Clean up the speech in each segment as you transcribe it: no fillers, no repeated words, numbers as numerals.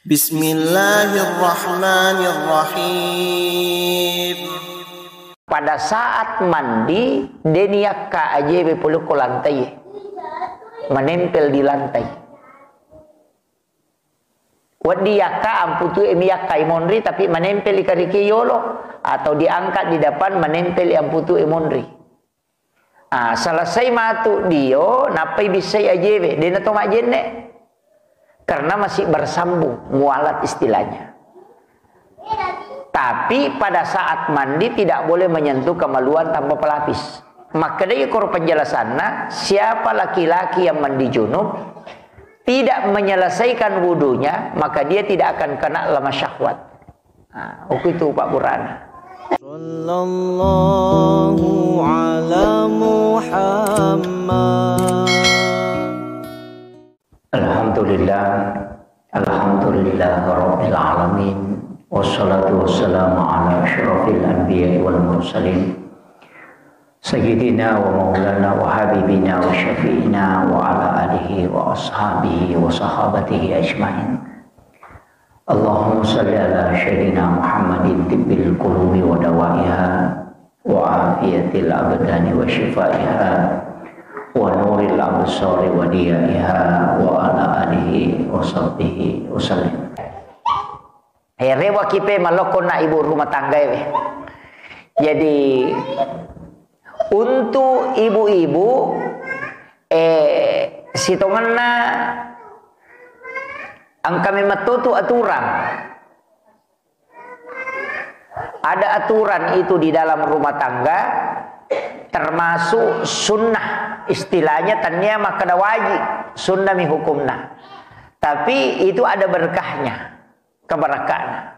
Bismillahirrahmanirrahim. Pada saat mandi, deniaka aja bepuluh ke lantai, menempel di lantai. Wadiyaka amputu emiyaka imonri tapi menempel di kariki yolo atau diangkat di depan menempel di amputu imonri. Selesai matu dio, napai bisa aja be, dena to majene. Karena masih bersambung mualat istilahnya. Tapi pada saat mandi tidak boleh menyentuh kemaluan tanpa pelapis. Maka dari kor penjelasannya, siapa laki-laki yang mandi junub tidak menyelesaikan wudunya, maka dia tidak akan kena lama syahwat. Itu Pak Burana. Sallallahu ala Muhammad. Alhamdulillah Rabbil Alamin. Wassalatu wassalamu ala asyrafil anbiya wal mursalin Sayyidina wa maulana wa habibina wa syafi'ina wa ala alihi wa ashabihi wa sahabatihi ajma'in. Allahumma salli ala Sayyidina Muhammadin tibbil qulubi wa dawaiha wa afiyatil abdani wa shifaiha wa nuril absari wa diyaiha wa ala alihi wa sahbihi wa sallim. Rewa kipe maloko na ibu rumah tangga ya. Jadi untuk ibu-ibu sitonganna angka mematutu aturan. Ada aturan itu di dalam rumah tangga termasuk sunnah, istilahnya tanya maka ada wajib sunnah mi hukumna. Tapi itu ada berkahnya, keberkahan.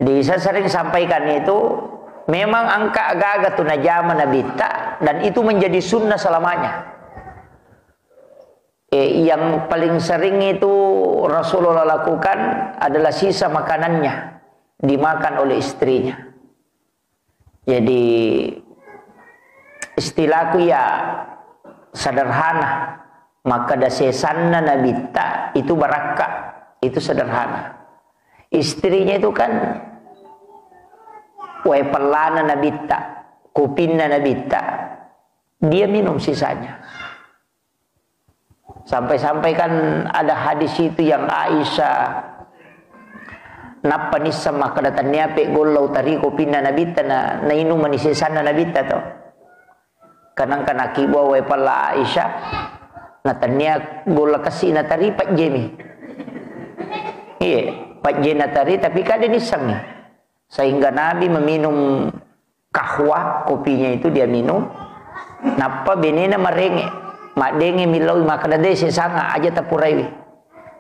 Saya sering sampaikan itu memang angka agak-agak tunajama nabita dan itu menjadi sunnah selamanya. Yang paling sering itu Rasulullah lakukan adalah sisa makanannya dimakan oleh istrinya. Jadi istilahku ya sederhana, maka dasesanna nabita itu barakah, itu sederhana. Istrinya itu kan pelana nabita, kupinna nabita, dia minum sisanya. Sampai-sampai kan ada hadis itu yang Aisyah napa nisa maka datanya pe gollau tari kupinna nabita na inum manisisana nabita to. Kanang kana kibo pala Aisyah natanya golla kasih natari pak jemi. Iya. Pak jenatari tapi kada nisang nih. Sehingga Nabi meminum kahwa, kopinya itu dia minum. Napa benena merenge, madenge milau maka dade sesanga aja tapurai.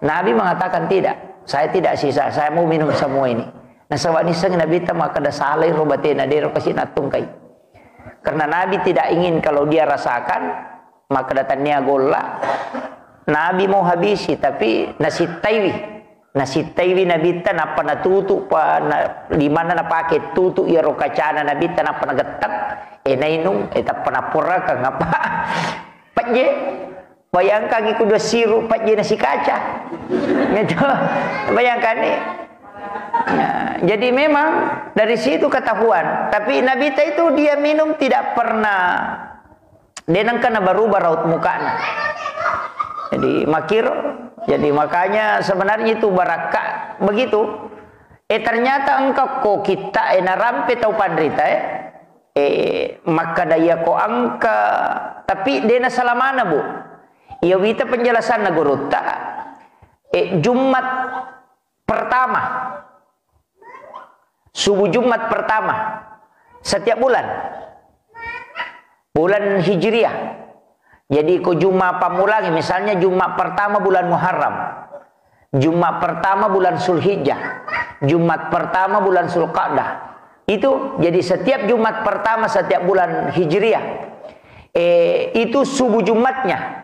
Nabi mengatakan tidak, saya tidak sisa, saya mau minum semua ini. Nah sawa nisang Nabi ta maka da salai robatena dero kasih natung kai. Karena Nabi tidak ingin kalau dia rasakan maka datanya golla. Nabi mau habisi tapi nasi taiwi. Nasi taiwi nabita napa natutu pa di mana na pakai tutu ya rokacana nabita napa nagetak nainung eta panapura ka ngapa patje bayangkan iku dua sirup patje nasi kaca gitu bayangkan nih. Jadi memang dari situ ketahuan, tapi nabita itu dia minum tidak pernah denangkan berubah raut mukanya. Jadi makiro. Jadi makanya sebenarnya itu barakah begitu. Ternyata engkau ko kita narampe tau pandrita maka daya ko angka tapi dena salamana bu. Iya wita penjelasan na guruta Jumat pertama subuh Jumat pertama setiap bulan Hijriah. Jadi ko Jumat pamulangi misalnya Jumat pertama bulan Muharram, Jumat pertama bulan Zulhijjah, Jumat pertama bulan Zulqa'dah. Itu jadi setiap Jumat pertama setiap bulan Hijriah. Itu subuh Jumatnya.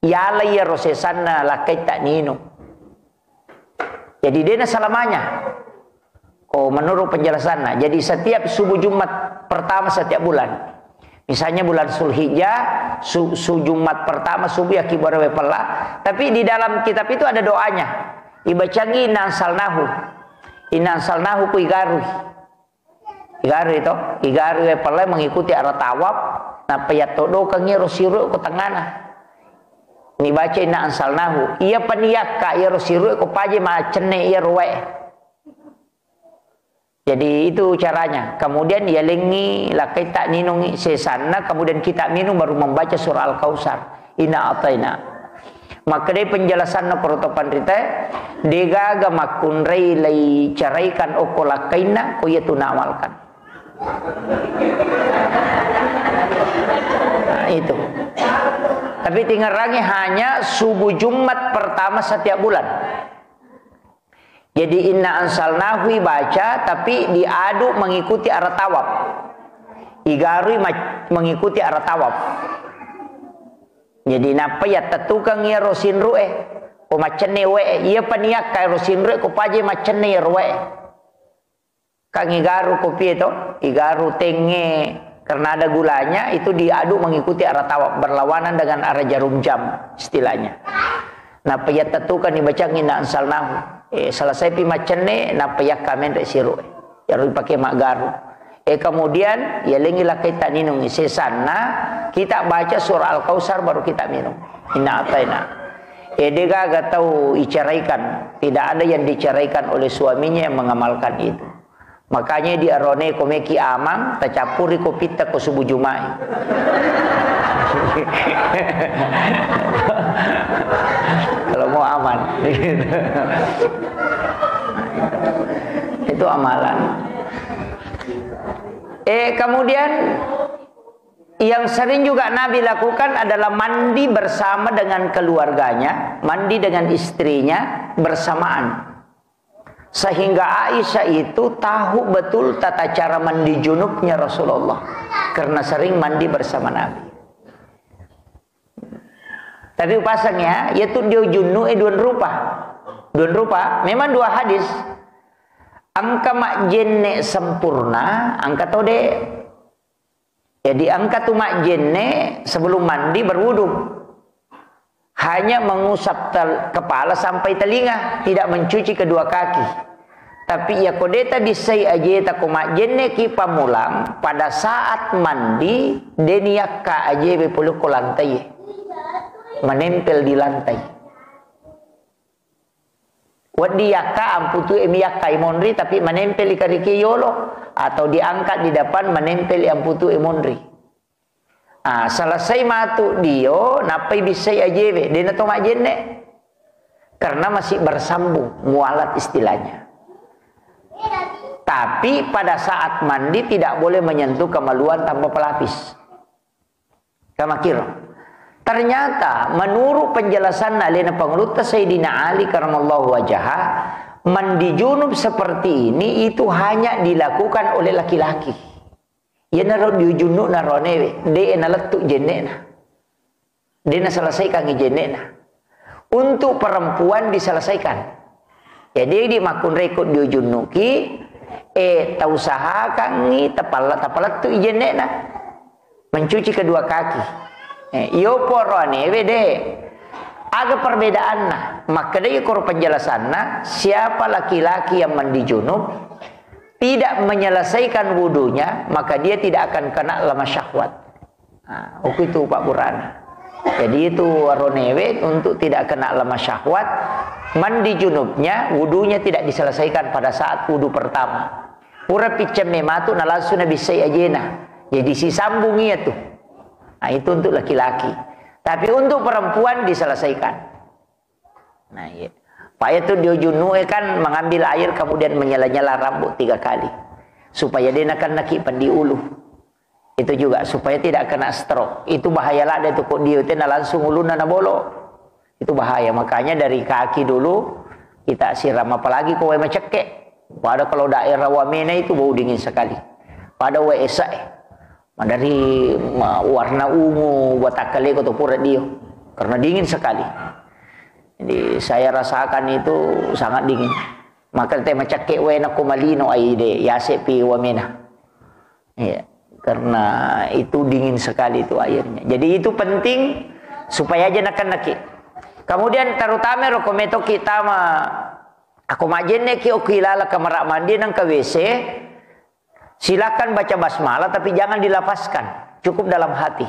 Ya la ya rosesanna lakai tak nino. Jadi dia selamanya. Menurut penjelasannya. Jadi setiap subuh Jumat pertama setiap bulan. Misalnya bulan Zulhijjah, Jumat pertama subuh ya kibar pala. Tapi di dalam kitab itu ada doanya. Ibacangi inna ansalnahu. Inna ansalnahu ku igaru. Igaru itu, igaru ya pala mengikuti arah tawaf. Nah payatodo kangi rosiru ku tengana. Ini baca inna ansalnahu. Ia paniak ka ia rosiru ku paje ma cenne ia ruwe. Jadi itu caranya. Kemudian ia lengi lakai tak ninungi sesana. Kemudian kita minum baru membaca surah Al-Kautsar. Inna ataina. Maka dari penjelasan na protopan rita. Degaga makunrei lai caraikan oko lakaina. Ko ia tunawalkan. Nah itu. Tapi tinggal lagi hanya subuh Jumat pertama setiap bulan. Jadi inna ansalnahu baca tapi diadu mengikuti arah tawaf. Igarui mengikuti arah tawaf. Jadi napa ya tetukang ya rosin ru'e. Ko macene we ia paniak kay rosin ru'e ko paje macene ru'e. Kang igaru kopi itu, igaru tenge karena ada gulanya itu diadu mengikuti arah tawaf berlawanan dengan arah jarum jam istilahnya. Nah payat tetukan dibaca inna ansalnahu. Selesai pi macene na payak kamen rek siru. Ya pakai mak garu. Kemudian ya lengi lakai tak ninung sesana kita baca surah Al-Kautsar baru kita minum. Inna ataina. Dega gak tahu icaraikan. Tidak ada yang dicaraikan oleh suaminya yang mengamalkan itu. Makanya di arone komeki amang tacapuri kopita ko subuh Jumai. Kalau mau aman. Itu amalan. Kemudian yang sering juga Nabi lakukan adalah mandi bersama dengan keluarganya, mandi dengan istrinya bersamaan. Sehingga Aisyah itu tahu betul tata cara mandi junubnya Rasulullah karena sering mandi bersama Nabi. Tapi pasangnya yaitu dia junub dua rupa. Memang dua hadis. Angka mak jenne sempurna, angka tode. Jadi angka tu mak jenne sebelum mandi berwudu. Hanya mengusap kepala sampai telinga, tidak mencuci kedua kaki. Tapi ya kodeta disai aja tak mak jenne ki pamulang pada saat mandi deniaka aja bepuluh ke lantai. Menempel di lantai. Wadiyaka amputu emiyaka imonri tapi menempel di kariki yolo atau diangkat di depan menempel amputu imonri. Selesai matu dio napai bisa ajewe dena to mak jenne karena masih bersambung mualat istilahnya. Tapi pada saat mandi tidak boleh menyentuh kemaluan tanpa pelapis. Kama kira. Ternyata menurut penjelasan alina pengurut Sayyidina Ali karamallahu wajhah, mandi junub seperti ini itu hanya dilakukan oleh laki-laki. Ya naro di junub narone de enaletuk jennena. De na selesaikan jennena. Untuk perempuan diselesaikan. Jadi di makun rekod di junub ki tausahakan ni tapalat tu jennena. Mencuci kedua kaki. Iyo porone wede ada perbedaan nah maka dari kor penjelasanna siapa laki-laki yang mandi junub tidak menyelesaikan wudunya maka dia tidak akan kena lama syahwat. Itu Pak Burana. Jadi itu ronewe untuk tidak kena lama syahwat mandi junubnya wudunya tidak diselesaikan pada saat wudu pertama. Pura picem mematu na langsung bisa ajena. Jadi si sambungnya tuh. Itu untuk laki-laki. Tapi untuk perempuan diselesaikan. Iya. Pak itu dia junub kan mengambil air kemudian menyala-nyala rambut 3 kali. Supaya dia nak pandi ulu. Itu juga supaya tidak kena stroke. Itu bahaya lah dia tuh kok dia langsung ulu na bolok. Itu bahaya. Makanya dari kaki dulu kita siram apalagi kowe macekek. Pada kalau daerah Wamena itu bau dingin sekali. Pada WSA dari warna ungu buat takale atau pura dia karena dingin sekali. Jadi saya rasakan itu sangat dingin. Maka tema cakek wena kumalino aide yase pi wamena. Iya, karena itu dingin sekali itu airnya. Jadi itu penting supaya aja nakan naki. Kemudian terutama rokometo kita Aku majenne ki okilala kamar mandi nang ke WC. Silakan baca basmalah tapi jangan dilafazkan, cukup dalam hati.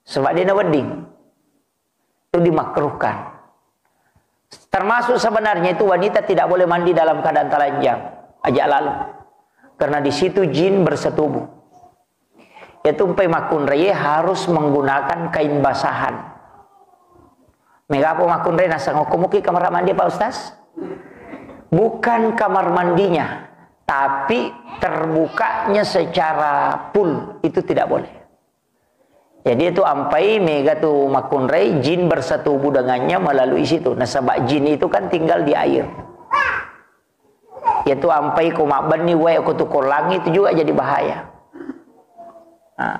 Sebab dia wedding. Itu dimakruhkan. Termasuk sebenarnya itu wanita tidak boleh mandi dalam keadaan telanjang. Ajak lalu. Karena di situ jin bersetubuh. Yaitu umpai makun reye harus menggunakan kain basahan. Megapo makun reye nasa ngokomuki kamar mandi Pak Ustaz? Bukan kamar mandinya, tapi terbukanya secara full itu tidak boleh. Jadi itu ampai mega tu makun reye jin bersetubuh dengannya melalui situ. Nah sebab jin itu kan tinggal di air. Yaitu ampai kumakban ni wae aku tukul langit itu juga jadi bahaya. Nah,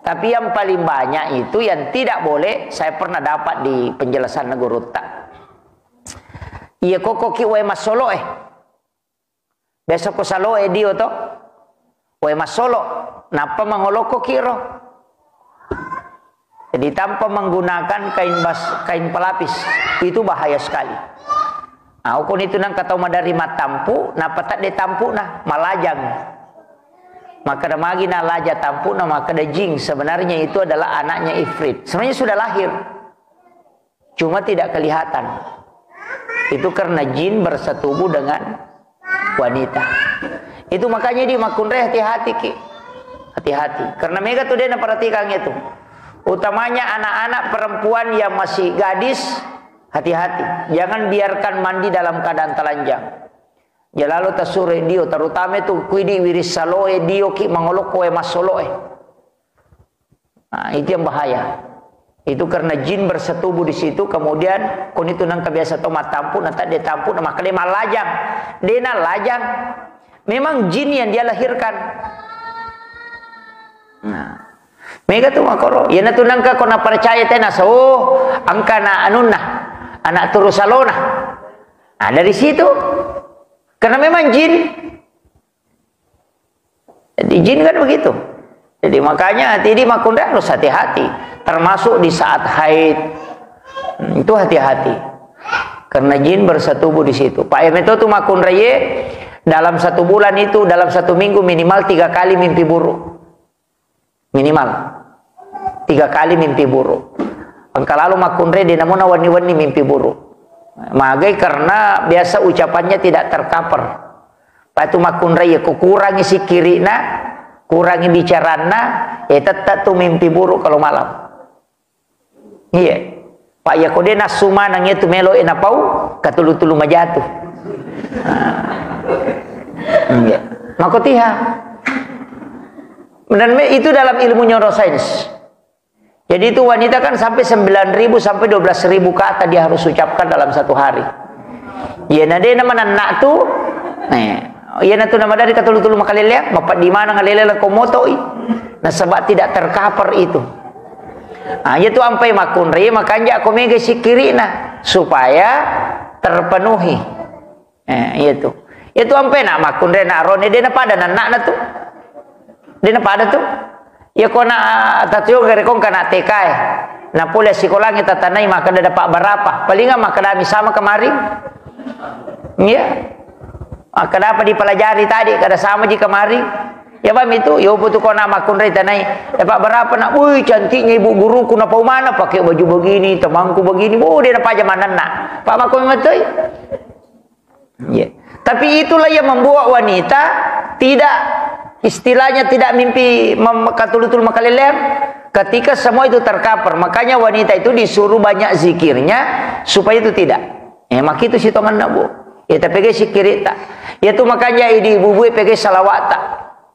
tapi yang paling banyak itu yang tidak boleh, saya pernah dapat di penjelasan Negurutta. Iya koko ki wae masolo besok ko salo dio to wae masolo napa mangoloko kiro. Jadi tanpa menggunakan kain pelapis itu bahaya sekali. Nah, ukun itu nang kata madari matampu napa tak detampu nah malajang. Maka ada magi na laja tampu na maka ada jing. Sebenarnya itu adalah anaknya Ifrit. Sebenarnya sudah lahir. Cuma tidak kelihatan. Itu karena jin bersetubuh dengan wanita. Itu makanya di makunre hati-hati ki. Hati-hati. Karena mega tuh dia perhatikan itu. Utamanya anak-anak perempuan yang masih gadis, hati-hati. Jangan biarkan mandi dalam keadaan telanjang. Jalalu tasure dio, terutama itu kuidi wiris saloe dio ki mangolok koe masoloe. Nah, itu yang bahaya. Itu karena jin bersetubuh di situ, kemudian kon itu nang kebiasa tomat tampu, nanti dia tampu, maka dia malajang. Dia lajang. Memang jin yang dia lahirkan. Nah, mega tu makoro. Ya na tunang ka kona percaya tena so, angka na anunna, anak turu salona. Nah, dari situ karena memang jin. Jadi jin kan begitu. Jadi makanya hati di makunda harus hati-hati. Termasuk di saat haid. Itu hati-hati. Karena jin bersetubuh di situ. Pak Emeto tu makun reye dalam 1 bulan itu, dalam 1 minggu minimal 3 kali mimpi buruk. Minimal 3 kali mimpi buruk. Angka lalu makun reye di namuna wani-wani mimpi buruk. Magai karena biasa ucapannya tidak tercover. Pak itu makun reye kurangi si kirina, kurangi bicarana, tetap tu mimpi buruk kalau malam. Iya. Pak Yakode nasuma nangnya tu melo enapau katulu-tulu majatuh. Iya. Makotiha. Dan itu dalam ilmu neuroscience. Jadi itu wanita kan sampai 9.000 sampai 12.000 kata dia harus ucapkan dalam 1 hari. Ya nade nama nak tu. Ya na tu nama dari katulu-tulu makalilya, bapak di mana ngalilya komoto. Nah sebab tidak tercover itu. Ah itu ampai makunri makanya aku mega sikirina supaya terpenuhi. Itu. Itu ampai nak makunri nak rone dia na pada nak tu. Dia na pada tu. Ya kona tatyo gare kon kana tekai. Na pula sekolah kita tanai maka ada dapat berapa? Paling maka kami sama kemarin. Iya. Maka dapat dipelajari tadi kada sama di kemarin. Ya bam itu, ya butuh kona makun rei tanai. Dapat berapa nak? Wih cantiknya ibu guruku napa mana pakai baju begini, temanku begini. Dia napa aja mana nak? Pak makun ngetoi. Ya. Tapi itulah yang membuat wanita tidak istilahnya tidak mimpi katulutul makalilem ketika semua itu tercover. Makanya wanita itu disuruh banyak zikirnya supaya itu tidak. Maka itu si tongan nabu. Ya tapi si kirita. Ya tu makanya ibu-ibu pergi salawat tak.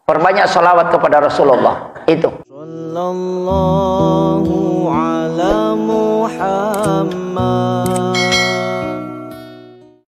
Perbanyak salawat kepada Rasulullah. Itu. Sallallahu